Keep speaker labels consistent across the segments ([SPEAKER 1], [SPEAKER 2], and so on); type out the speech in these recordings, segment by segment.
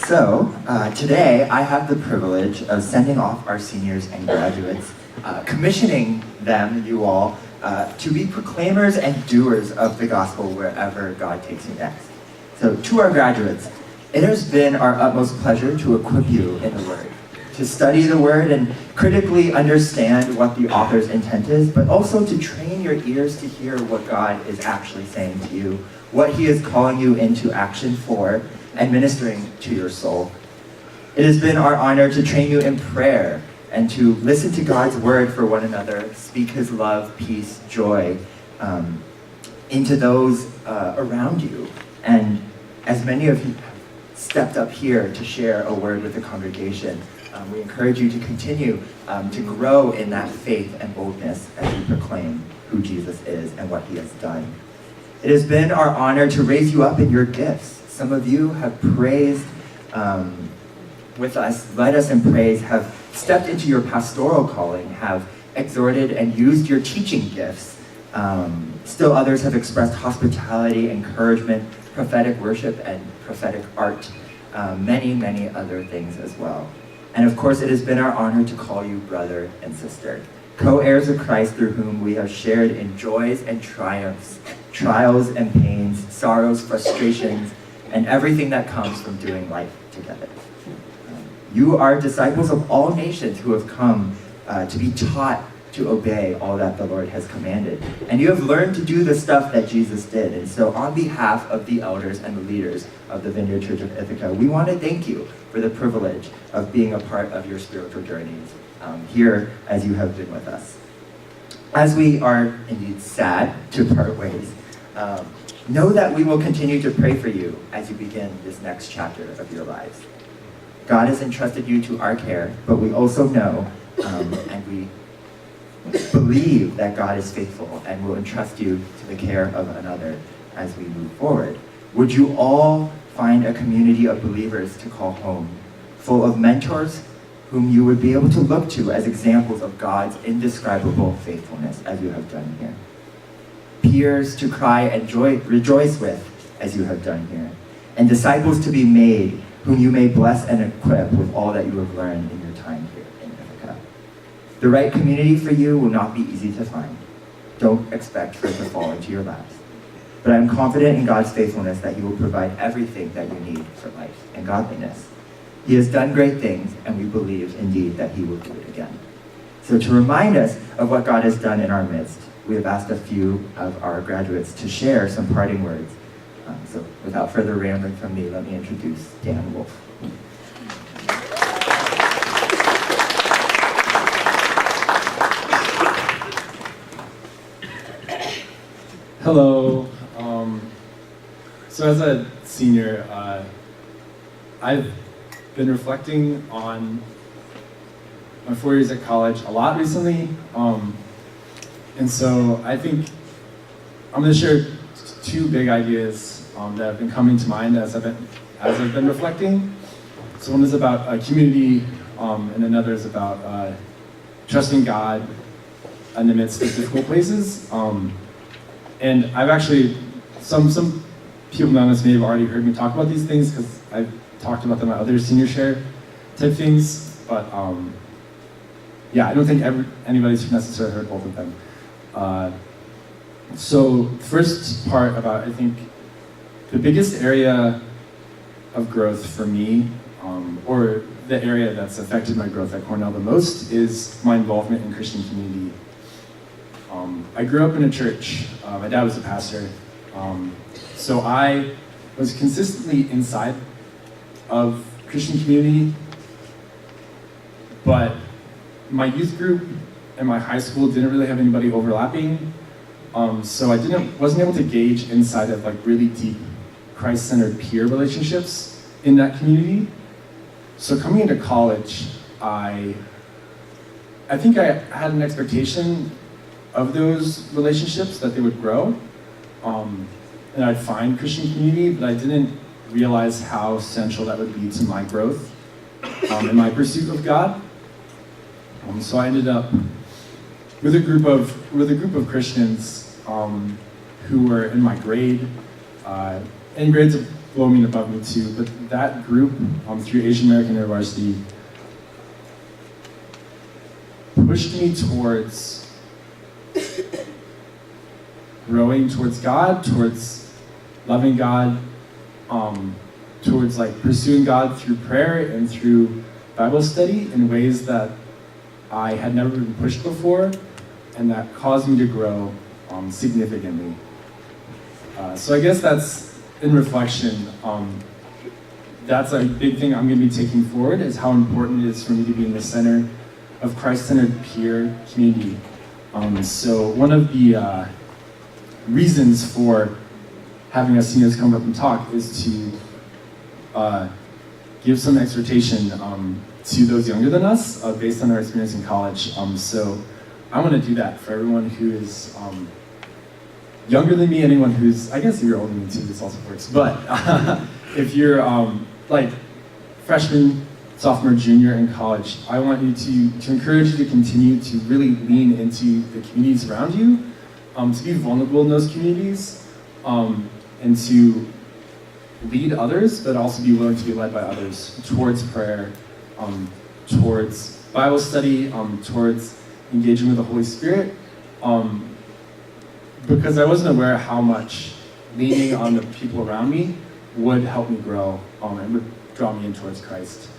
[SPEAKER 1] Today I have the privilege of sending off our seniors and graduates, commissioning them, you all, to be proclaimers and doers of the gospel wherever God takes you next. So to our graduates, it has been our utmost pleasure to equip you in the Word, to study the Word and critically understand what the author's intent is, but also to train your ears to hear what God is actually saying to you, what He is calling you into action for, and ministering to your soul. It has been our honor to train you in prayer and to listen to God's word for one another, speak His love, peace, joy into those around you. And as many of you have stepped up here to share a word with the congregation, we encourage you to continue to grow in that faith and boldness as you proclaim who Jesus is and what He has done. It has been our honor to raise you up in your gifts. Some of you have praised with us, led us in praise, have stepped into your pastoral calling, have exhorted and used your teaching gifts. Still others have expressed hospitality, encouragement, prophetic worship, and prophetic art. Many, many other things as well. And of course, it has been our honor to call you brother and sister, co-heirs of Christ through whom we have shared in joys and triumphs, trials and pains, sorrows, frustrations, and everything that comes from doing life together. You are disciples of all nations who have come to be taught to obey all that the Lord has commanded. And you have learned to do the stuff that Jesus did. And so on behalf of the elders and the leaders of the Vineyard Church of Ithaca, we want to thank you for the privilege of being a part of your spiritual journeys here as you have been with us. As we are indeed sad to part ways, know that we will continue to pray for you as you begin this next chapter of your lives. God has entrusted you to our care, but we also know and we believe that God is faithful and will entrust you to the care of another as we move forward. Would you all find a community of believers to call home, full of mentors whom you would be able to look to as examples of God's indescribable faithfulness as you have done here? Peers to cry and rejoice with as you have done here, and disciples to be made whom you may bless and equip with all that you have learned in your time here in Ithaca. The right community for you will not be easy to find. Don't expect for it to fall into your laps. But I'm confident in God's faithfulness that He will provide everything that you need for life and godliness. He has done great things, and we believe indeed that He will do it again. So to remind us of what God has done in our midst, we have asked a few of our graduates to share some parting words. So without further rambling from me, let me introduce Dan Wolfe.
[SPEAKER 2] Hello. So as a senior, I've been reflecting on my 4 years at college a lot recently. And so I think I'm going to share two big ideas that have been coming to mind as I've been reflecting. So one is about community, and another is about trusting God in the midst of difficult places. And I've actually, some people on this may have already heard me talk about these things because I've talked about them at other senior share type things, but yeah, I don't think anybody's necessarily heard both of them. So first part about, I think, the biggest area of growth for me, or the area that's affected my growth at Cornell the most, is my involvement in Christian community. I grew up in a church. My dad was a pastor. So I was consistently inside of Christian community, but my youth group and my high school didn't really have anybody overlapping. So I wasn't able to gauge inside of like really deep Christ-centered peer relationships in that community. So coming into college, I think I had an expectation of those relationships that they would grow, and I'd find Christian community, but I didn't realize how central that would be to my growth in my pursuit of God. So I ended up with a group of Christians who were in my grade, in grades below me and above me too, but that group through Asian American University pushed me towards growing towards God, towards loving God, towards like pursuing God through prayer and through Bible study in ways that I had never been pushed before, and that caused me to grow significantly. So I guess that's, in reflection, that's a big thing I'm going to be taking forward, is how important it is for me to be in the center of Christ-centered peer community. So one of the reasons for having us seniors come up and talk is to give some exhortation to those younger than us based on our experience in college. So I want to do that for everyone who is younger than me, anyone who's, I guess if you're older than me too, this also works, but if you're like freshman, sophomore, junior in college, I want you to encourage you to continue to really lean into the communities around you, to be vulnerable in those communities, and to lead others, but also be willing to be led by others towards prayer, towards Bible study, towards engaging with the Holy Spirit, because I wasn't aware how much leaning on the people around me would help me grow and would draw me in towards Christ.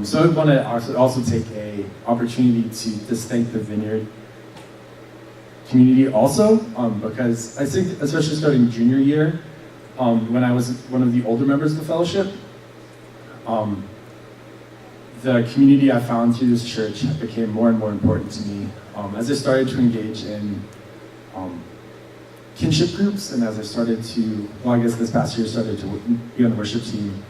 [SPEAKER 2] So I want to also take an opportunity to just thank the Vineyard community also, because I think, especially starting junior year, when I was one of the older members of the fellowship, the community I found through this church became more and more important to me as I started to engage in kinship groups, and as I started to, well, I guess this past year started to be on the worship team.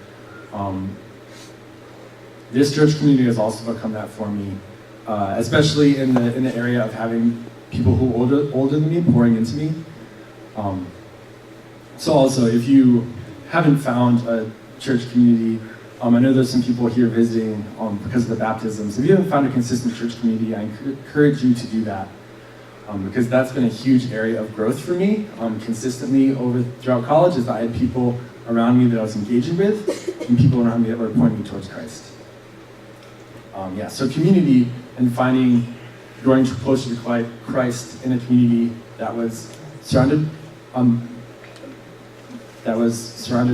[SPEAKER 2] This church community has also become that for me, especially in the area of having people who are older than me pouring into me. So also, if you haven't found a church community, I know there's some people here visiting because of the baptisms. If you haven't found a consistent church community, I encourage you to do that, because that's been a huge area of growth for me consistently throughout college, is that I had people around me that I was engaging with, and people around me that were pointing me towards Christ. So community and growing closer to Christ in a community that was surrounded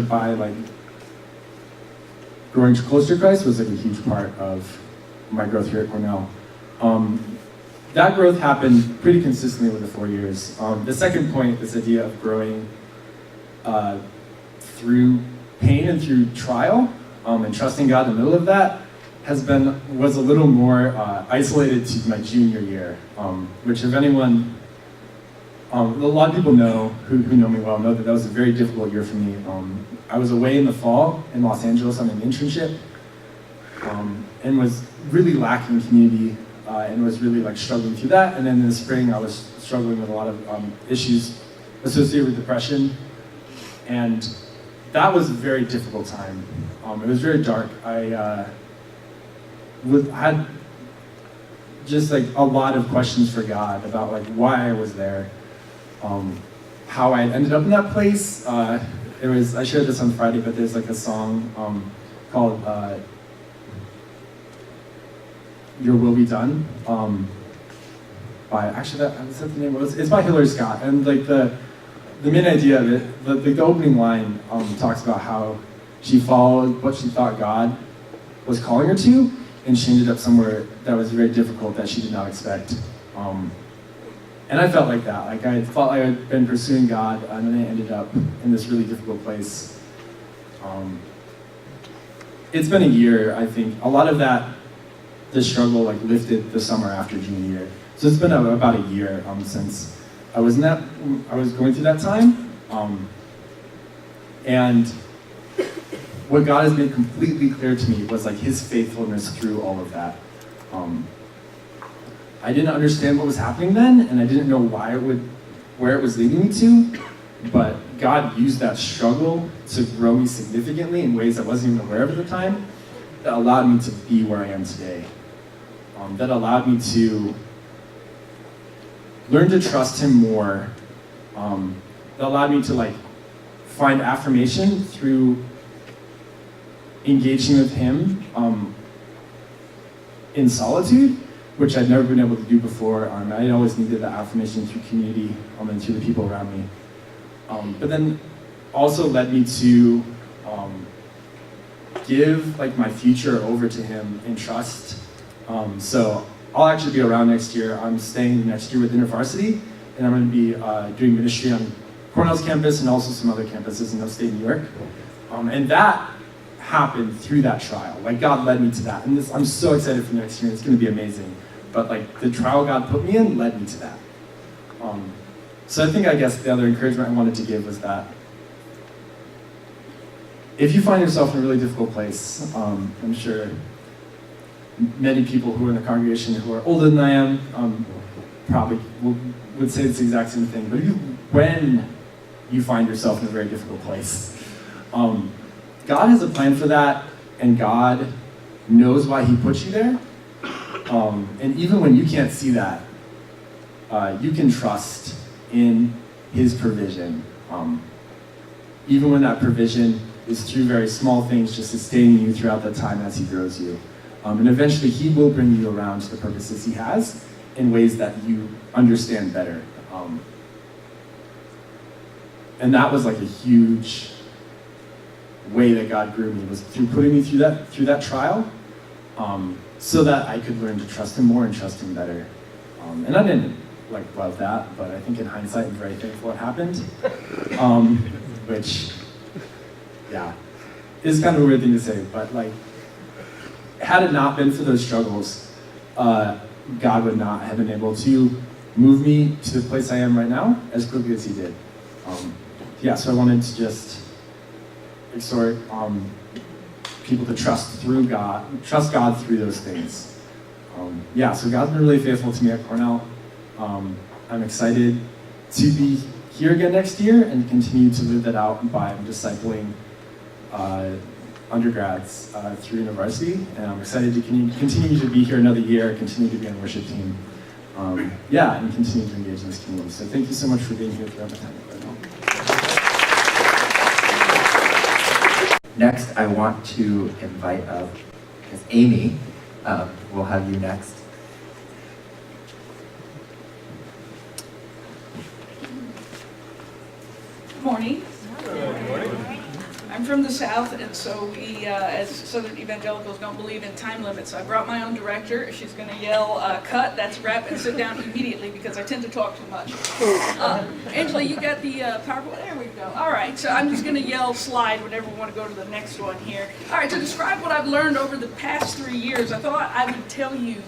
[SPEAKER 2] by like growing closer to Christ was like a huge part of my growth here at Cornell. That growth happened pretty consistently over the 4 years. The second point, this idea of growing through pain and through trial, and trusting God in the middle of that, was a little more isolated to my junior year, which if anyone, a lot of people know, who know me well, know that was a very difficult year for me. I was away in the fall in Los Angeles on an internship, and was really lacking community, and was really like struggling through that. And then in the spring, I was struggling with a lot of issues associated with depression, and that was a very difficult time. It was very dark. I had just like a lot of questions for God about like why I was there, how I ended up in that place. I shared this on Friday, but there's like a song called Your Will Be Done, by, actually is that the name? It's by Hillary Scott, and like the main idea of it, the opening line talks about how she followed what she thought God was calling her to, and she ended up somewhere that was very difficult that she did not expect. And I felt like that. Like I felt like I'd been pursuing God, and then I ended up in this really difficult place. It's been a year, I think. A lot of the struggle like lifted the summer after junior year. So it's been about a year since I was going through that time. And what God has made completely clear to me was like His faithfulness through all of that. I didn't understand what was happening then, and I didn't know where it was leading me to, but God used that struggle to grow me significantly in ways I wasn't even aware of at the time, that allowed me to be where I am today. That allowed me to learn to trust Him more, that allowed me to like find affirmation through engaging with him in solitude, which I'd never been able to do before. I always needed the affirmation through community and through the people around me. But then also led me to give like my future over to him in trust. So I'll actually be around next year. I'm staying next year with InterVarsity, and I'm going to be doing ministry on Cornell's campus and also some other campuses in upstate New York. And that happened through that trial. Like God led me to that. And I'm so excited for next year. It's going to be amazing. But like the trial God put me in led me to that. So I guess the other encouragement I wanted to give was that if you find yourself in a really difficult place, I'm sure many people who are in the congregation who are older than I am probably would say this exact same thing. But when you find yourself in a very difficult place, God has a plan for that, and God knows why he put you there. And even when you can't see that, you can trust in his provision. Even when that provision is through very small things, just sustaining you throughout that time as he grows you. And eventually he will bring you around to the purposes he has in ways that you understand better. And that was like a huge way that God grew me, was through putting me through that trial, so that I could learn to trust him more and trust him better. And I didn't like love that, but I think in hindsight I'm very thankful it happened. Which, yeah, is kind of a weird thing to say, but like, had it not been for those struggles, God would not have been able to move me to the place I am right now as quickly as he did. So I wanted to just exhort people to trust God through those things. So God's been really faithful to me at Cornell. I'm excited to be here again next year and continue to live that out by discipling undergrads through InterVarsity. And I'm excited to continue to be here another year, continue to be on the worship team, and continue to engage in this community. So thank you so much for being here throughout the time.
[SPEAKER 1] Next, I want to invite up Ms. Amy. We'll have you next.
[SPEAKER 3] Good morning. Good morning. I'm from the South, and so we, as Southern evangelicals, don't believe in time limits. So I brought my own director. She's going to yell, cut, that's wrap, and sit down immediately because I tend to talk too much. Angela, you got the PowerPoint? There we go. All right, so I'm just going to yell slide whenever we want to go to the next one here. All right, to describe what I've learned over the past 3 years, I thought I would tell you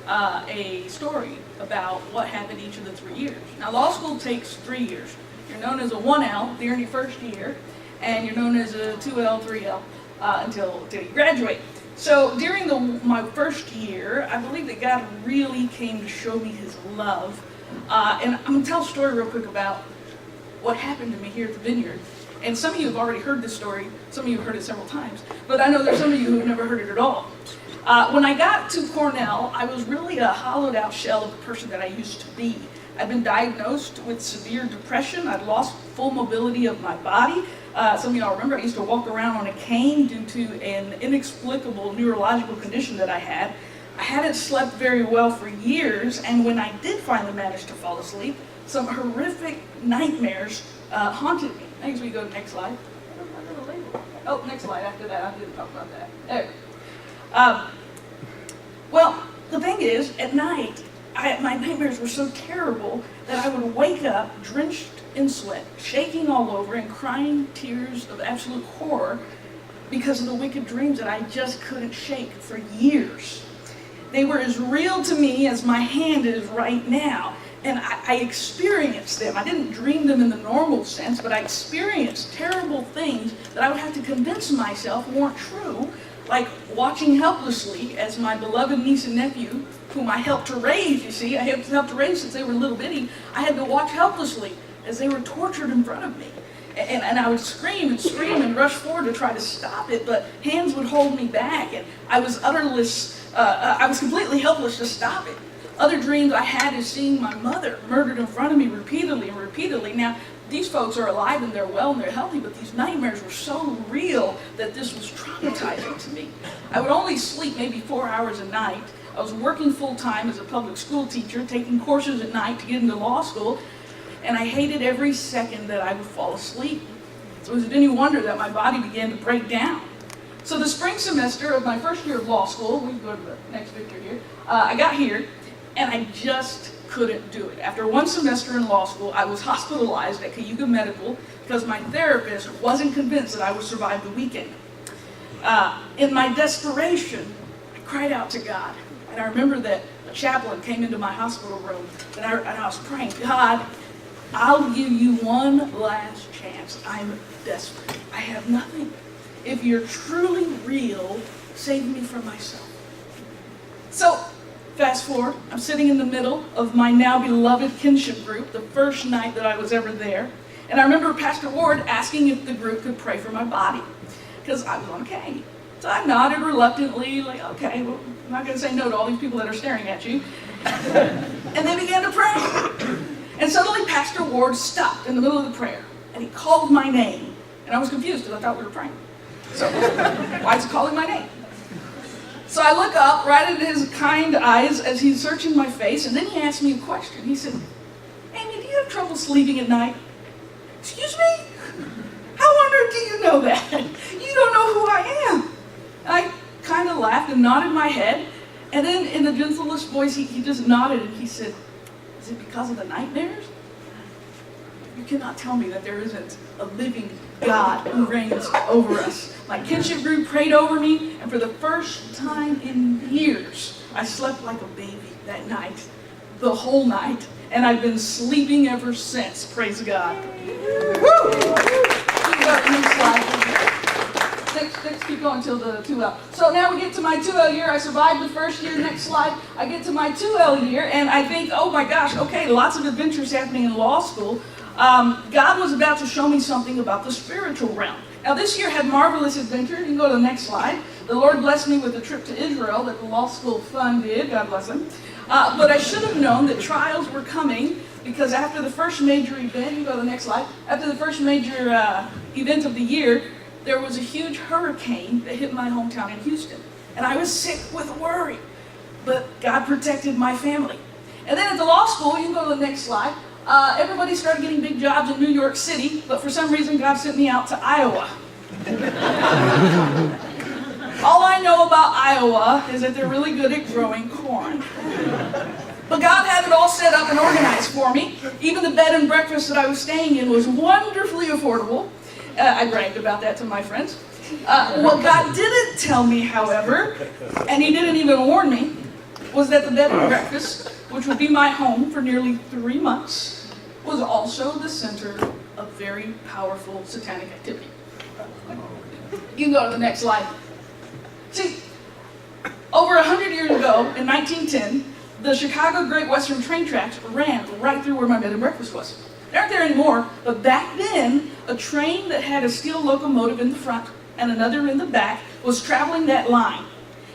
[SPEAKER 3] a story about what happened each of the 3 years. Now, law school takes 3 years. You're known as a 1L during your first year, and you're known as a 2L, 3L until you graduate. So during my first year, I believe that God really came to show me his love. And I'm going to tell a story real quick about what happened to me here at the Vineyard. And some of you have already heard this story. Some of you have heard it several times. But I know there's some of you who have never heard it at all. When I got to Cornell, I was really a hollowed out shell of the person that I used to be. I'd been diagnosed with severe depression. I'd lost full mobility of my body. Some of y'all remember I used to walk around on a cane due to an inexplicable neurological condition that I had. I hadn't slept very well for years, and when I did finally manage to fall asleep, some horrific nightmares haunted me. I guess we go to the next slide. Oh, next slide after that. I didn't talk about that. There. Well, the thing is, at night, my nightmares were so terrible that I would wake up drenched in sweat, shaking all over, and crying tears of absolute horror because of the wicked dreams that I just couldn't shake for years. They were as real to me as my hand is right now, and I experienced them. I didn't dream them in the normal sense, but I experienced terrible things that I would have to convince myself weren't true, like watching helplessly as my beloved niece and nephew, whom I helped to raise, you see, I helped to raise since they were little bitty, I had to watch helplessly as they were tortured in front of me. And I would scream and rush forward to try to stop it, but hands would hold me back, and I was I was completely helpless to stop it. Other dreams I had is seeing my mother murdered in front of me repeatedly and repeatedly. Now, these folks are alive and they're well and they're healthy, but these nightmares were so real that this was traumatizing to me. I would only sleep maybe 4 hours a night. I was working full-time as a public school teacher, taking courses at night to get into law school, and I hated every second that I would fall asleep. So it was any wonder that my body began to break down. So the spring semester of my first year of law school, we can go to the next picture here, I got here, and I just couldn't do it. After one semester in law school, I was hospitalized at Cayuga Medical because my therapist wasn't convinced that I would survive the weekend. In my desperation, I cried out to God. And I remember that a chaplain came into my hospital room, and I was praying, God, I'll give you one last chance. I'm desperate. I have nothing. If you're truly real, save me from myself. So, fast forward, I'm sitting in the middle of my now beloved kinship group, the first night that I was ever there. And I remember Pastor Ward asking if the group could pray for my body, because I was on a cane. So I nodded reluctantly, like, okay, well, I'm not going to say no to all these people that are staring at you. And they began to pray. And suddenly Pastor Ward stopped in the middle of the prayer, and he called my name. And I was confused because I thought we were praying. So, why is he calling my name? So I look up right into his kind eyes as he's searching my face, and then he asked me a question. He said, Amy, do you have trouble sleeping at night? Excuse me? How on earth do you know that? You don't know who I am. And I kind of laughed and nodded my head, and then in the gentlest voice, he just nodded and he said, is it because of the nightmares? You cannot tell me that there isn't a living God who reigns over us. My kinship group prayed over me, and for the first time in years, I slept like a baby that night, the whole night, and I've been sleeping ever since. Praise God. Woo! Next slide. Next, keep going until the 2L. So now we get to my 2L year. I survived the first year. Next slide. I get to my 2L year, and I think, oh my gosh, okay, lots of adventures happening in law school. God was about to show me something about the spiritual realm. Now this year had marvelous adventure. You can go to the next slide. The Lord blessed me with a trip to Israel that the law school fund did. God bless them. But I should have known that trials were coming, because after the first major event, you can go to the next slide, after the first major event of the year, there was a huge hurricane that hit my hometown in Houston. And I was sick with worry. But God protected my family. And then at the law school, you can go to the next slide, everybody started getting big jobs in New York City, but for some reason God sent me out to Iowa. All I know about Iowa is that they're really good at growing corn. But God had it all set up and organized for me. Even the bed and breakfast that I was staying in was wonderfully affordable. I bragged about that to my friends. What God didn't tell me, however, and He didn't even warn me, was that the bed and breakfast, which would be my home for nearly 3 months, was also the center of very powerful satanic activity. You can go to the next slide. See, over 100 years ago, in 1910, the Chicago Great Western train tracks ran right through where my bed and breakfast was. They aren't there anymore, but back then, a train that had a steel locomotive in the front and another in the back was traveling that line.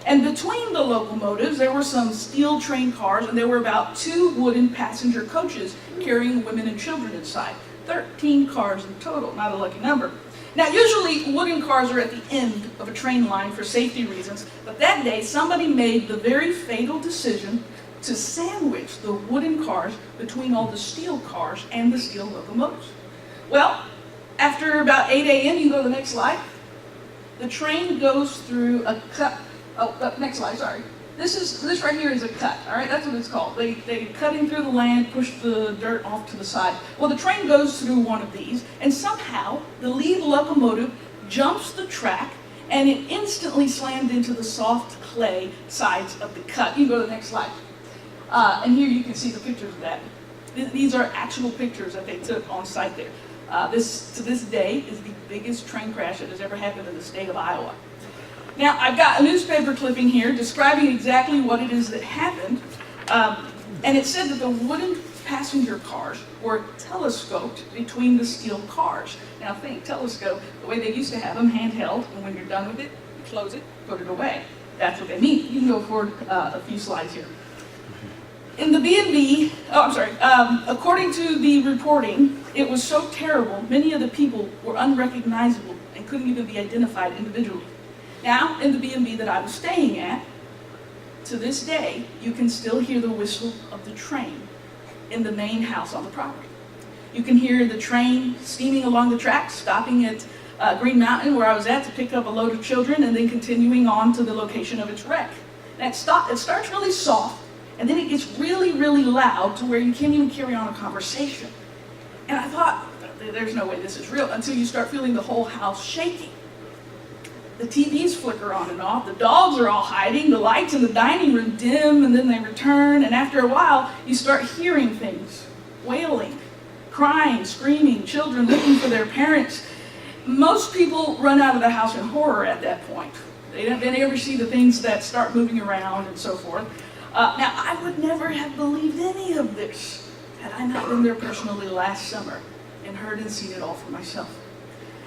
[SPEAKER 3] And between the locomotives, there were some steel train cars, and there were about 2 wooden passenger coaches carrying women and children inside. 13 cars in total, not a lucky number. Now, usually wooden cars are at the end of a train line for safety reasons, but that day somebody made the very fatal decision to sandwich the wooden cars between all the steel cars and the steel locomotives. Well, after about 8 a.m., you can go to the next slide, the train goes through a cut. Oh, next slide, sorry. This right here is a cut, all right? That's what it's called. They cutting through the land, push the dirt off to the side. Well, the train goes through one of these, and somehow the lead locomotive jumps the track, and it instantly slammed into the soft clay sides of the cut. You can go to the next slide. And here you can see the pictures of that. These are actual pictures that they took on site there. This, to this day, is the biggest train crash that has ever happened in the state of Iowa. Now, I've got a newspaper clipping here describing exactly what it is that happened. And it said that the wooden passenger cars were telescoped between the steel cars. Now think, telescope, the way they used to have them, handheld, and when you're done with it, you close it, put it away. That's what they mean. You can go forward a few slides here. In the B&B, according to the reporting, it was so terrible, many of the people were unrecognizable and couldn't even be identified individually. Now, in the B&B that I was staying at, to this day, you can still hear the whistle of the train in the main house on the property. You can hear the train steaming along the tracks, stopping at Green Mountain, where I was at, to pick up a load of children, and then continuing on to the location of its wreck. And it starts really soft, and then it gets really, really loud to where you can't even carry on a conversation. And I thought, there's no way this is real, until you start feeling the whole house shaking. The TVs flicker on and off, the dogs are all hiding, the lights in the dining room dim, and then they return, and after a while, you start hearing things, wailing, crying, screaming, children looking for their parents. Most people run out of the house in horror at that point. They never see the things that start moving around and so forth. Now, I would never have believed any of this had I not been there personally last summer and heard and seen it all for myself.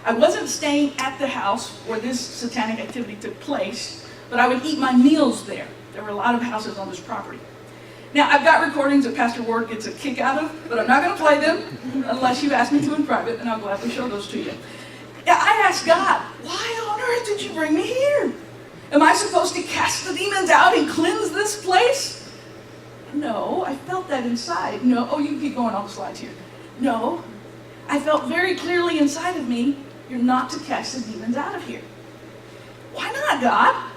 [SPEAKER 3] I wasn't staying at the house where this satanic activity took place, but I would eat my meals there. There were a lot of houses on this property. Now, I've got recordings that Pastor Ward gets a kick out of, but I'm not going to play them unless you ask me to in private, and I'll gladly show those to you. Yeah, I asked God, why on earth did you bring me here? Am I supposed to cast the demons out and cleanse this place? No, I felt that inside. No, you can keep going on the slides here. No, I felt very clearly inside of me, you're not to cast the demons out of here. Why not, God?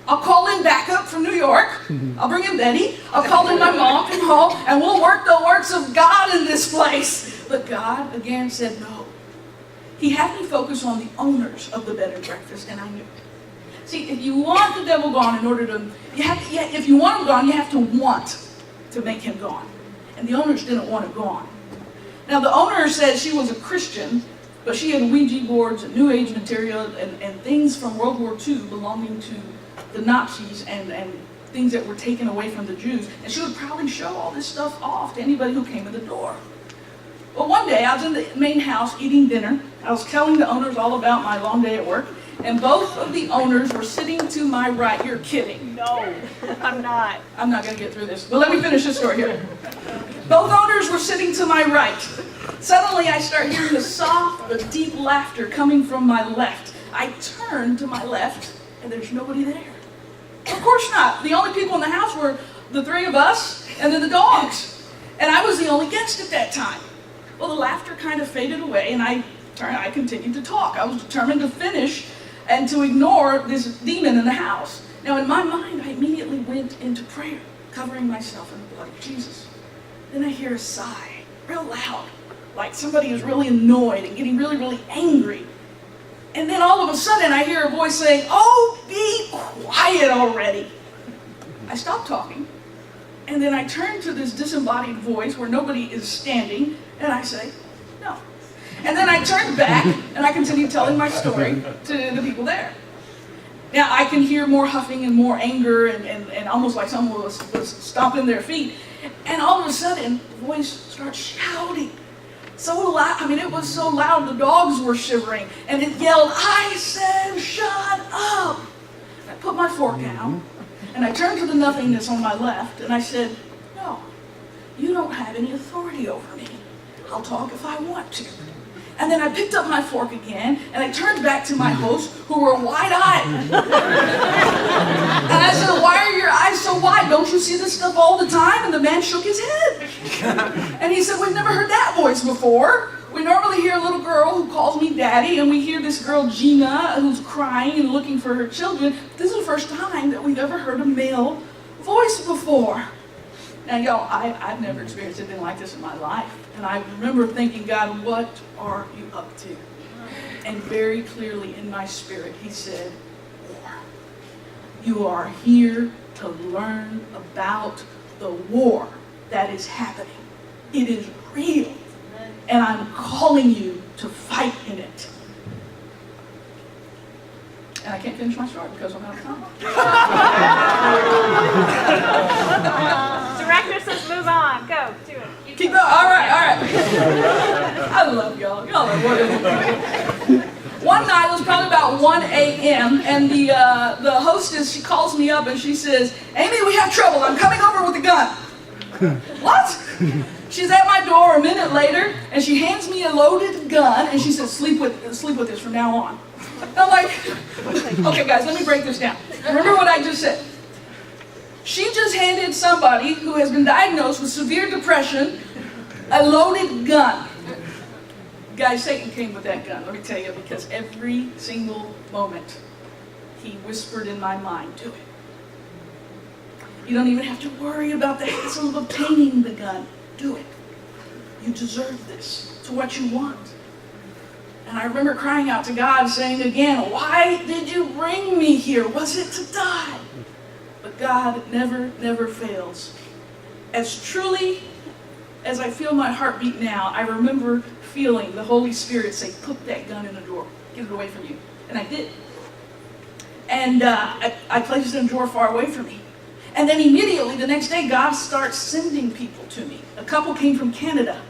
[SPEAKER 3] I'll call in backup from New York. I'll bring in Betty. I'll call in my mom from home, and we'll work the works of God in this place. But God, again, said no. He had me focus on the owners of the bed and breakfast, and I knew. See, if you want the devil gone, if you want him gone, you have to want to make him gone. And the owners didn't want it gone. Now, the owner said she was a Christian, but she had Ouija boards and New Age material and things from World War II belonging to the Nazis and things that were taken away from the Jews. And she would probably show all this stuff off to anybody who came in the door. Well, one day I was in the main house eating dinner. I was telling the owners all about my long day at work, and both of the owners were sitting to my right. You're kidding.
[SPEAKER 4] No, I'm not.
[SPEAKER 3] I'm not going to get through this, but let me finish this story here. Both owners were sitting to my right. Suddenly I start hearing the soft but deep laughter coming from my left. I turn to my left, and there's nobody there. Of course not. The only people in the house were the three of us and then the dogs. And I was the only guest at that time. Well, the laughter kind of faded away, and I continued to talk. I was determined to finish and to ignore this demon in the house. Now, in my mind, I immediately went into prayer, covering myself in the blood of Jesus. Then I hear a sigh, real loud, like somebody is really annoyed and getting really, really angry. And then all of a sudden, I hear a voice saying, "Oh, be quiet already." I stopped talking, and then I turn to this disembodied voice where nobody is standing, and I say, "No." And then I turned back, and I continued telling my story to the people there. Now, I can hear more huffing and more anger, and almost like someone was stomping their feet. And all of a sudden, the voice starts shouting. So loud, it was so loud, the dogs were shivering. And it yelled, "I said, shut up!" I put my fork down, and I turned to the nothingness on my left, and I said, "No, you don't have any authority over me. I'll talk if I want to." And then I picked up my fork again, and I turned back to my hosts, who were wide-eyed. And I said, "Why are your eyes so wide? Don't you see this stuff all the time?" And the man shook his head. And he said, "We've never heard that voice before. We normally hear a little girl who calls me daddy, and we hear this girl Gina who's crying and looking for her children. This is the first time that we've ever heard a male voice before." Now, y'all, I've never experienced anything like this in my life. And I remember thinking, "God, what are you up to?" And very clearly in my spirit, he said, "War. You are here to learn about the war that is happening. It is real. And I'm calling you to fight in it." And I can't finish my story because I'm out of time.
[SPEAKER 4] Director says move on. Go, do it.
[SPEAKER 3] Keep going. All right. I love y'all. Y'all are wonderful people. One night, it was probably about 1 a.m., and the hostess, she calls me up and she says, "Amy, we have trouble. I'm coming over with a gun." What? She's at my door a minute later, and she hands me a loaded gun, and she says, sleep with this from now on. And I'm like, okay guys, let me break this down. Remember what I just said. She just handed somebody who has been diagnosed with severe depression a loaded gun. Guys, Satan came with that gun, let me tell you, because every single moment he whispered in my mind, do it. You don't even have to worry about the hassle of obtaining the gun. Do it. You deserve this. It's what you want. And I remember crying out to God, saying again, why did you bring me here? Was it to die? But God never fails. As truly as I feel my heartbeat now, I remember feeling the Holy Spirit say, put that gun in the drawer. Get it away from you. And I did. And I placed it in a drawer far away from me. And then immediately, the next day, God starts sending people to me. A couple came from Canada.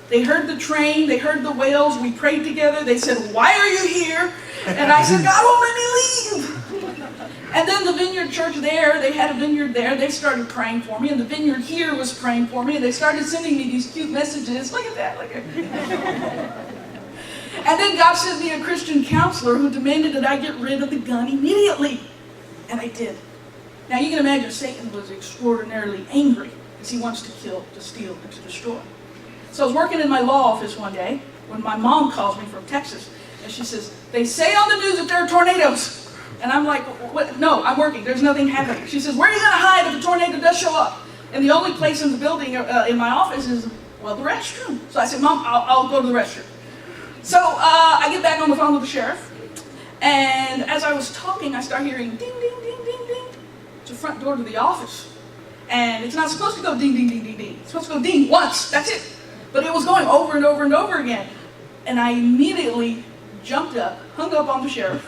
[SPEAKER 3] They heard the train, they heard the wails, we prayed together. They said, why are you here? And I said, God won't let me leave. And then the Vineyard Church there, they had a vineyard there, they started praying for me. And the vineyard here was praying for me. And they started sending me these cute messages. Look at that. Look at that. And then God sent me a Christian counselor who demanded that I get rid of the gun immediately. And I did. Now you can imagine Satan was extraordinarily angry because he wants to kill, to steal, and to destroy. So I was working in my law office one day when my mom calls me from Texas, and she says, they say on the news that there are tornadoes. And I'm like, what? No, I'm working. There's nothing happening. She says, where are you going to hide if a tornado does show up? And the only place in the building, in my office is, well, the restroom. So I said, Mom, I'll go to the restroom. So I get back on the phone with the sheriff, and as I was talking, I start hearing ding, ding, ding, ding, ding. It's the front door to the office. And it's not supposed to go ding, ding, ding, ding, ding. It's supposed to go ding once. That's it. But it was going over and over and over again. And I immediately jumped up, hung up on the sheriff,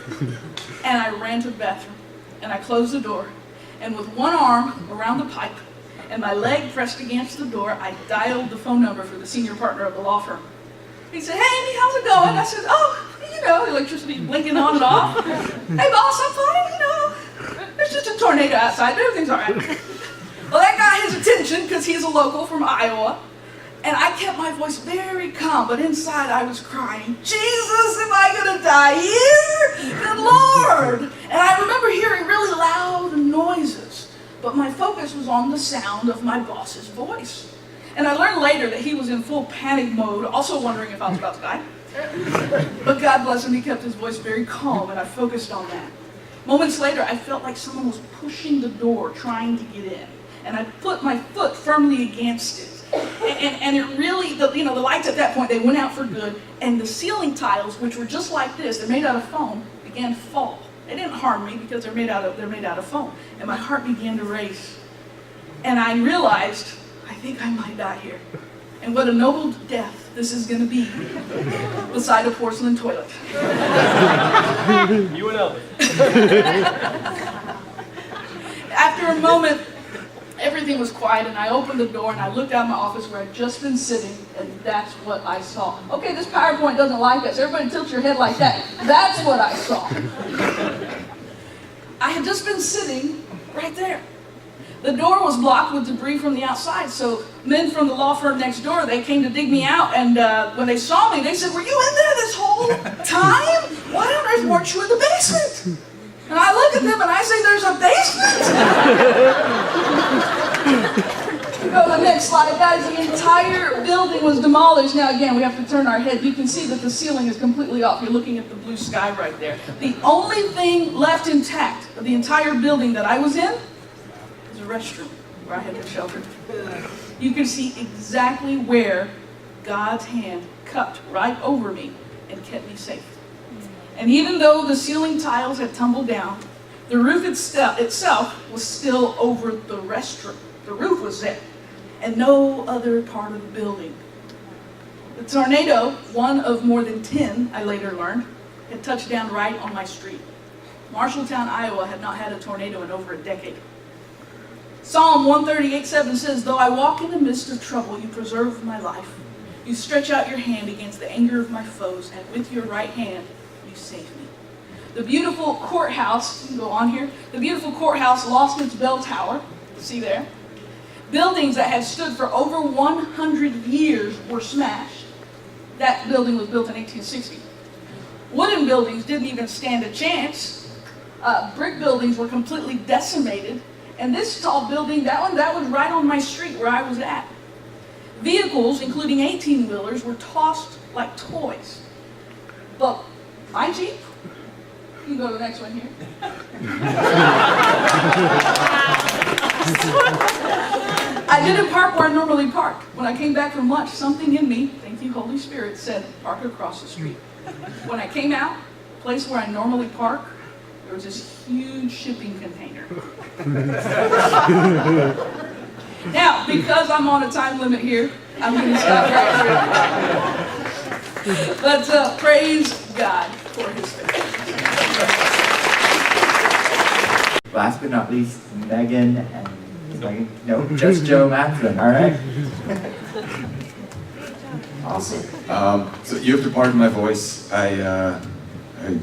[SPEAKER 3] and I ran to the bathroom. And I closed the door. And with one arm around the pipe and my leg pressed against the door, I dialed the phone number for the senior partner of the law firm. He said, hey, Amy, how's it going? I said, oh, you know, electricity blinking on and off. Hey, boss, I'm fine, you know. There's just a tornado outside, but everything's all right. Well, that got his attention because he's a local from Iowa. And I kept my voice very calm, but inside I was crying, Jesus, am I going to die here? Good Lord! And I remember hearing really loud noises, but my focus was on the sound of my boss's voice. And I learned later that he was in full panic mode, also wondering if I was about to die. But God bless him, he kept his voice very calm, and I focused on that. Moments later, I felt like someone was pushing the door, trying to get in. And I put my foot firmly against it. And it really, the lights at that point, they went out for good. And the ceiling tiles, which were just like this, they're made out of foam, began to fall. They didn't harm me because they're made out of foam. And my heart began to race. And I realized, I think I might die here. And what a noble death this is going to be beside a porcelain toilet.
[SPEAKER 5] You and Elvis.
[SPEAKER 3] After a moment, everything was quiet, and I opened the door and I looked out my office where I'd just been sitting, and that's what I saw. Okay, this PowerPoint doesn't like us. Everybody tilt your head like that. That's what I saw. I had just been sitting right there. The door was blocked with debris from the outside, so men from the law firm next door, they came to dig me out, and when they saw me, they said, were you in there this whole time? Why on earth weren't you in the basement? And I look at them and I say, there's a basement? Go to the next slide, guys. The entire building was demolished. Now again, we have to turn our head. You can see that the ceiling is completely off. You're looking at the blue sky right there. The only thing left intact of the entire building that I was in is a restroom where I had been sheltered. You can see exactly where God's hand cupped right over me and kept me safe. And even though the ceiling tiles had tumbled down, the roof itself was still over the restroom. The roof was there, and no other part of the building. The tornado, one of more than 10, I later learned, had touched down right on my street. Marshalltown, Iowa had not had a tornado in over a decade. Psalm 138:7 says, though I walk in the midst of trouble, you preserve my life. You stretch out your hand against the anger of my foes, and with your right hand, you save me. The beautiful courthouse, you can go on here, the beautiful courthouse lost its bell tower, see there. Buildings that had stood for over 100 years were smashed. That building was built in 1860. Wooden buildings didn't even stand a chance. Brick buildings were completely decimated. And this tall building, that was right on my street where I was at. Vehicles, including 18-wheelers, were tossed like toys. But my Jeep, you can go to the next one here. I didn't park where I normally park. When I came back from lunch, something in me, thank you Holy Spirit, said park across the street. When I came out, the place where I normally park, there was this huge shipping container. Now, because I'm on a time limit here, I'm going to stop right here. But praise God for His faithfulness.
[SPEAKER 1] Last but not least, Megan and no, just Joe Mattson, all right?
[SPEAKER 5] Awesome. So you have to pardon my voice. I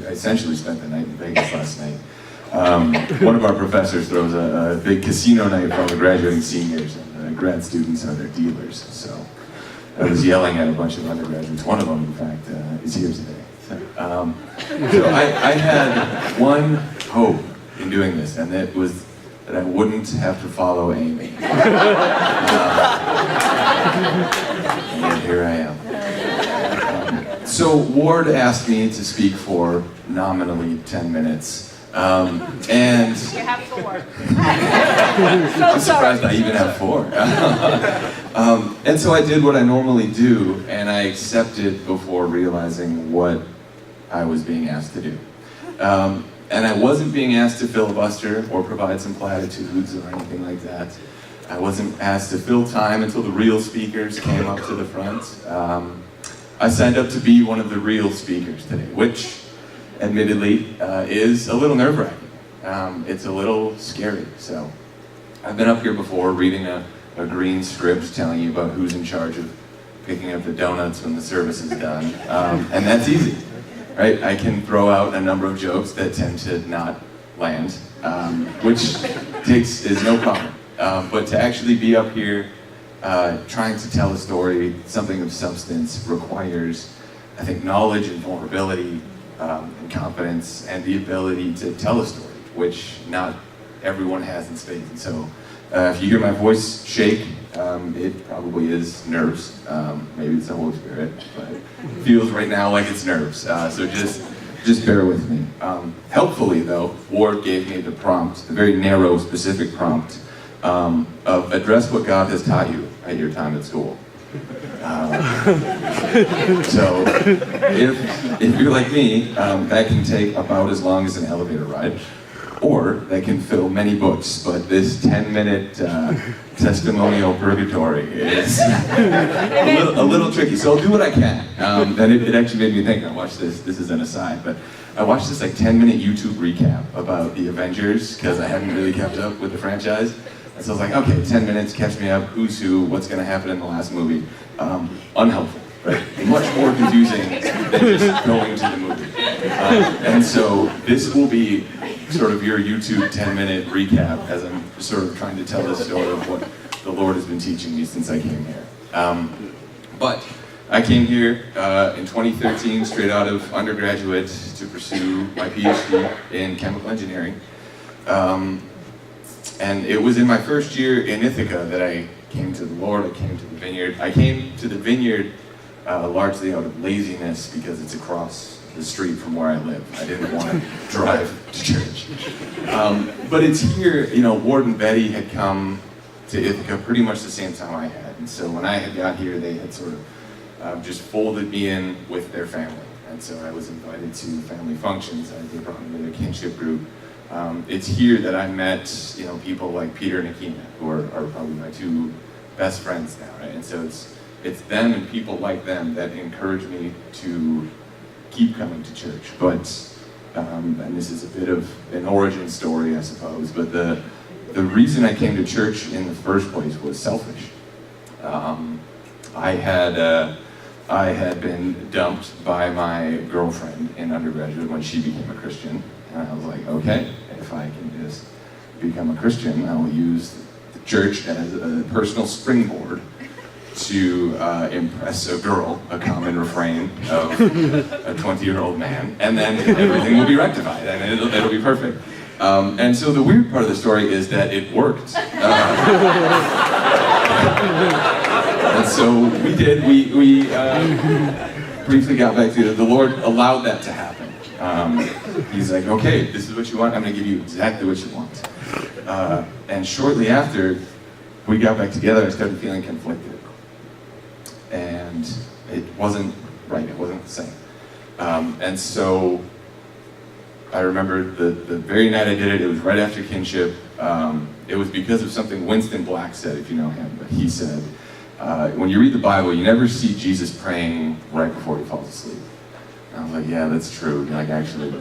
[SPEAKER 5] essentially spent the night in Vegas last night. One of our professors throws a big casino night for all the graduating seniors, and the grad students are their dealers. So I was yelling at a bunch of undergraduates. One of them, in fact, is here today. So I had one hope in doing this, and it was that I wouldn't have to follow Amy. And here I am. So Ward asked me to speak for nominally 10 minutes. And
[SPEAKER 4] You have 4.
[SPEAKER 5] I'm surprised I even have 4. And so I did what I normally do, and I accepted before realizing what I was being asked to do. And I wasn't being asked to filibuster or provide some platitudes or anything like that. I wasn't asked to fill time until the real speakers came up to the front. I signed up to be one of the real speakers today, which admittedly is a little nerve-wracking. It's a little scary. So I've been up here before reading a green script telling you about who's in charge of picking up the donuts when the service is done. And that's easy. Right? I can throw out a number of jokes that tend to not land, which is no problem. But to actually be up here trying to tell a story, something of substance, requires, I think, knowledge and vulnerability and confidence and the ability to tell a story, which not everyone has in spades. And so if you hear my voice shake, it probably is nerves. Maybe it's the Holy Spirit, but it feels right now like it's nerves. So just bear with me. Helpfully, though, Ward gave me the prompt, the very narrow, specific prompt of address what God has taught you at your time at school. So if you're like me, that can take about as long as an elevator ride, or that can fill many books, but this 10-minute testimonial purgatory is a little tricky, so I'll do what I can. And it actually made me think, I watched this is an aside, but I watched this like 10-minute YouTube recap about the Avengers, because I hadn't really kept up with the franchise. And so I was like, okay, 10 minutes, catch me up, who's who, what's gonna happen in the last movie. Unhelpful, right? Much more confusing than just going to the movie. And so this will be sort of your YouTube 10-minute recap as I'm sort of trying to tell the story of what the Lord has been teaching me since I came here. But I came here in 2013, straight out of undergraduate, to pursue my PhD in chemical engineering. And it was in my first year in Ithaca that I came to the Lord, I came to the vineyard. I came to the vineyard largely out of laziness because it's across the street from where I live. I didn't want to drive to church. But it's here, Ward and Betty had come to Ithaca pretty much the same time I had. And so when I had got here, they had sort of just folded me in with their family. And so I was invited to family functions. They brought me to their kinship group. It's here that I met, people like Peter and Akina, who are probably my 2 best friends now, right? And so it's them and people like them that encourage me to keep coming to church. But, and this is a bit of an origin story, I suppose, but the reason I came to church in the first place was selfish. I had been dumped by my girlfriend in undergraduate when she became a Christian. And I was like, okay, if I can just become a Christian, I will use church as a personal springboard to impress a girl, a common refrain of a 20-year-old man, and then everything will be rectified, and it'll be perfect. And so the weird part of the story is that it worked. And so we did. We briefly got back together. The Lord allowed that to happen. He's like, okay, this is what you want. I'm going to give you exactly what you want. And shortly after, we got back together. I started feeling conflicted. And it wasn't right. It wasn't the same. And so I remember the very night I did it, it was right after kinship. It was because of something Winston Black said, if you know him. But he said, when you read the Bible, you never see Jesus praying right before he falls asleep. And I was like, yeah, that's true. He actually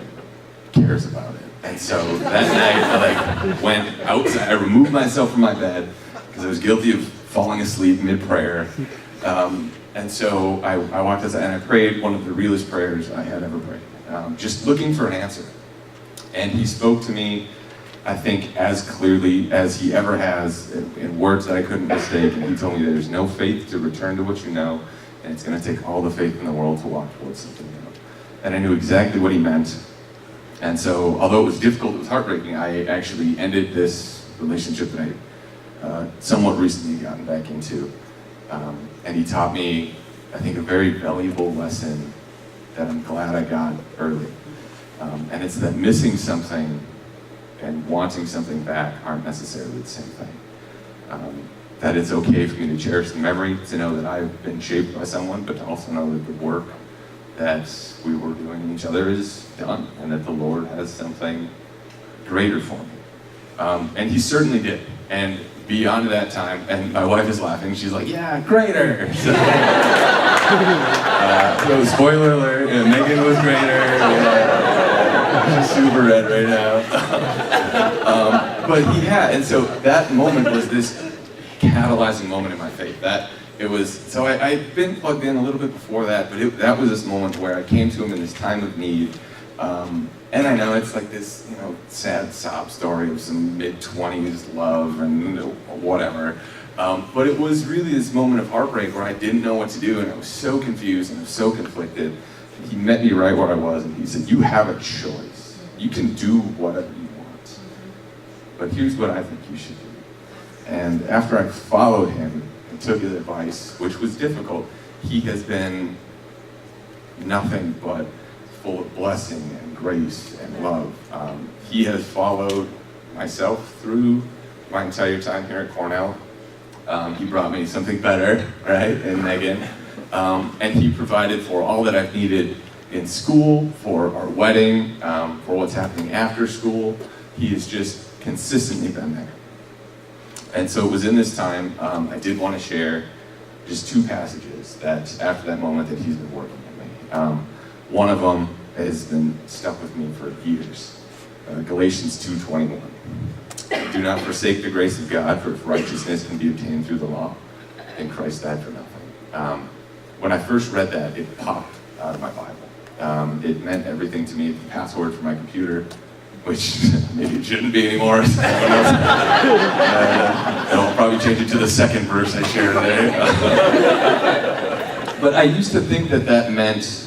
[SPEAKER 5] cares about it. And so that night, I went outside. I removed myself from my bed because I was guilty of falling asleep mid-prayer. And so I walked outside and I prayed one of the realest prayers I had ever prayed, just looking for an answer. And he spoke to me, I think, as clearly as he ever has in words that I couldn't mistake. And he told me there's no faith to return to what you know, and it's going to take all the faith in the world to walk towards something new. And I knew exactly what he meant. And so, although it was difficult, it was heartbreaking, I actually ended this relationship that I somewhat recently gotten back into. And he taught me, I think, a very valuable lesson that I'm glad I got early. And it's that missing something and wanting something back aren't necessarily the same thing. That it's okay for me to cherish the memory, to know that I've been shaped by someone, but to also know that the work that we were doing in each other is done, and that the Lord has something greater for me. And he certainly did. And beyond that time, and my wife is laughing, she's like, yeah, greater! So spoiler alert, Megan was greater. She's super red right now. But he had, and so that moment was this catalyzing moment in my faith. So I'd been plugged in a little bit before that, but that was this moment where I came to him in this time of need. And I know it's like this, sad sob story of some mid-20s love and whatever. But it was really this moment of heartbreak where I didn't know what to do, and I was so confused and I was so conflicted. He met me right where I was, and he said, you have a choice. You can do whatever you want. But here's what I think you should do. And after I followed him and took his advice, which was difficult, he has been nothing but full of blessing and grace and love. He has followed myself through my entire time here at Cornell. He brought me something better, right, in Megan. And he provided for all that I've needed in school, for our wedding, for what's happening after school. He has just consistently been there. And so it was in this time, I did want to share just two passages that, after that moment, that he's been working with me. One of them has been stuck with me for years. Galatians 2:21. Do not forsake the grace of God, for if righteousness can be obtained through the law, then Christ died for nothing. When I first read that, it popped out of my Bible. It meant everything to me. The password for my computer, which maybe it shouldn't be anymore. I'll probably change it to the second verse I shared today. But I used to think that meant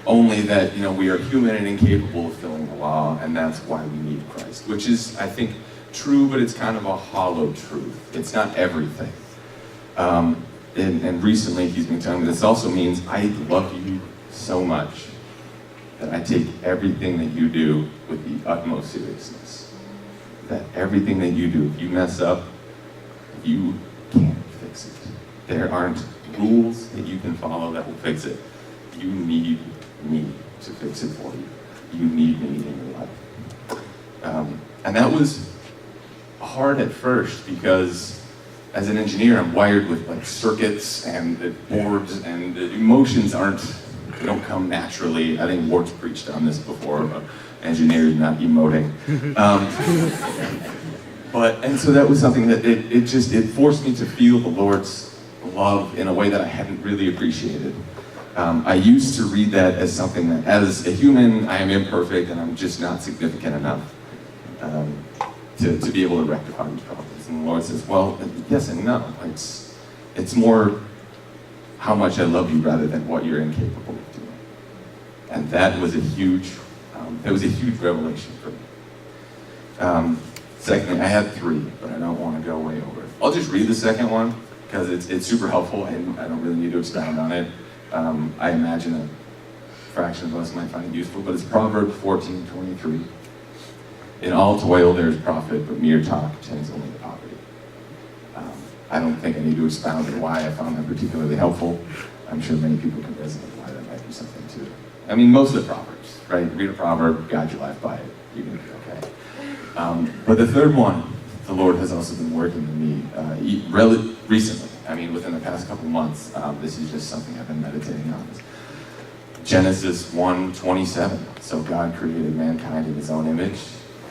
[SPEAKER 5] only that we are human and incapable of fulfilling the law, and that's why we need Christ, which is, I think, true, but it's kind of a hollow truth. It's not everything. And recently he's been telling me this also means I love you so much that I take everything that you do with the utmost seriousness. That everything that you do, if you mess up, you can't fix it. There aren't rules that you can follow that will fix it. You need me to fix it for you. You need me in your life. And that was hard at first because as an engineer, I'm wired with circuits and boards, and the emotions don't come naturally. I think Wart's preached on this before, engineers not emoting. And so that was something that it forced me to feel the Lord's love in a way that I hadn't really appreciated. I used to read that as something that, as a human, I am imperfect and I'm just not significant enough to be able to rectify these problems. this? And the Lord says, well, yes and no. It's more how much I love you rather than what you're incapable of doing. And that was a huge revelation for me. Secondly, I had 3, but I don't want to go way over it. I'll just read the second one because it's super helpful and I don't really need to expound on it. I imagine a fraction of us might find it useful, but it's Proverbs 14:23. In all toil there is profit, but mere talk tends only to poverty. I don't think I need to expound on why I found that particularly helpful. I'm sure many people can resonate why that might be something too. I mean, most of the Proverbs, right? Read a proverb, guide your life by it. You're going to be okay. But the third one, the Lord has also been working in me recently. I mean, within the past couple months, this is just something I've been meditating on. Genesis 1:27. So God created mankind in his own image.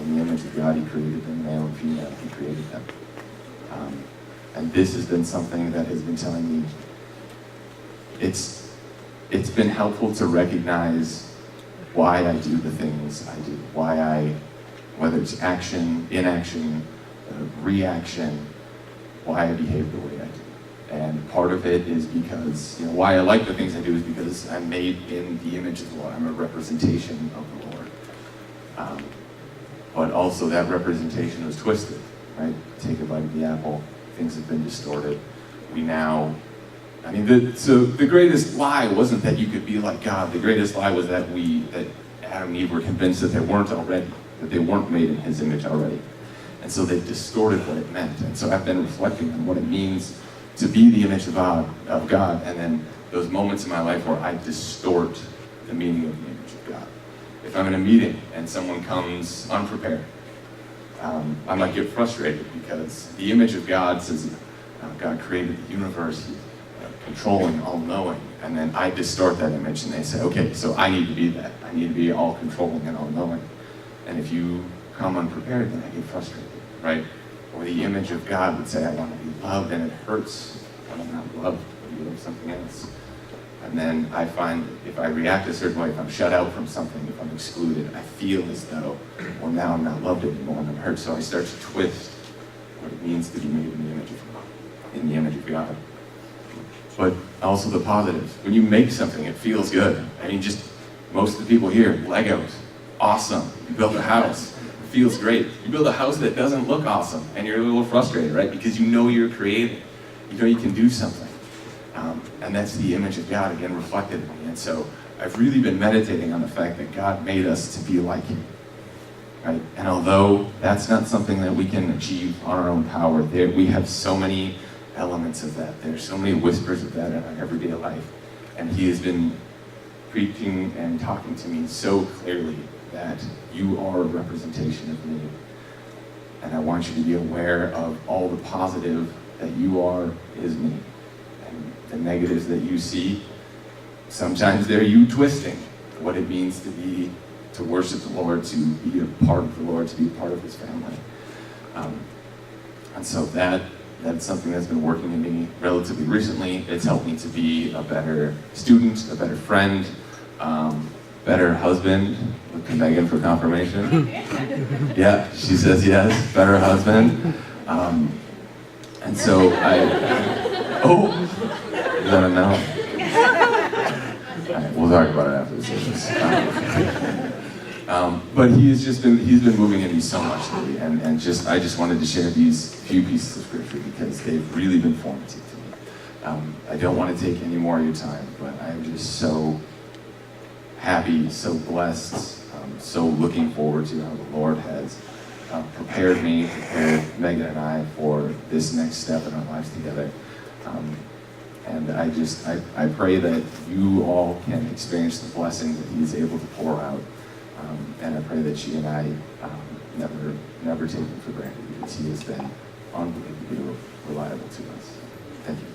[SPEAKER 5] In the image of God, he created them, male and female, he created them. And this has been something that has been telling me, it's been helpful to recognize why I do the things I do, whether it's action, inaction, reaction, why I behave the way I do. And part of it is because, why I like the things I do is because I'm made in the image of the Lord. I'm a representation of the Lord. But also that representation was twisted, right? Take a bite of the apple, things have been distorted. The greatest lie wasn't that you could be like God. The greatest lie was that Adam and Eve were convinced that they weren't already, that they weren't made in his image already. And so they distorted what it meant. And so I've been reflecting on what it means to be the image of God, and then those moments in my life where I distort the meaning of the image of God. If I'm in a meeting and someone comes unprepared, I might get frustrated because the image of God says God created the universe, he's controlling, all-knowing, and then I distort that image and they say, okay, so I need to be that. I need to be all-controlling and all-knowing. And if you come unprepared, then I get frustrated, right? Or the image of God would say, I want to be loved, and it hurts when I'm not loved, or you love something else. And then I find if I react a certain way, if I'm shut out from something, if I'm excluded, I feel as though, well, now I'm not loved anymore and I'm hurt. So I start to twist what it means to be made in the image of God. But also the positives. When you make something, it feels good. I mean, just most of the people here, Legos, awesome. You build a house, it feels great. You build a house that doesn't look awesome, and you're a little frustrated, right? Because you know you're creative. You know you can do something. And that's the image of God, again, reflected in me. And so I've really been meditating on the fact that God made us to be like him, right? And although that's not something that we can achieve on our own power, we have so many elements of that. There's so many whispers of that in our everyday life. And he has been preaching and talking to me so clearly that you are a representation of me. And I want you to be aware of all the positive that you are is me. And the negatives that you see, sometimes they're you twisting what it means to worship the Lord, to be a part of the Lord, to be a part of his family. And so that's something that's been working in me relatively recently. It's helped me to be a better student, a better friend, better husband. Look to Megan for confirmation. Yeah, she says yes, better husband. And so is that a no? All right, we'll talk about it after the service. But he's been moving in me so much lately, and I just wanted to share these few pieces of scripture because they've really been formative to me. I don't want to take any more of your time, but I'm just so happy, so blessed, so looking forward to how the Lord has prepared Megan and I for this next step in our lives together. And I pray that you all can experience the blessing that he's able to pour out. And I pray that she and I never take him for granted because he has been unbelievably reliable to us. Thank you.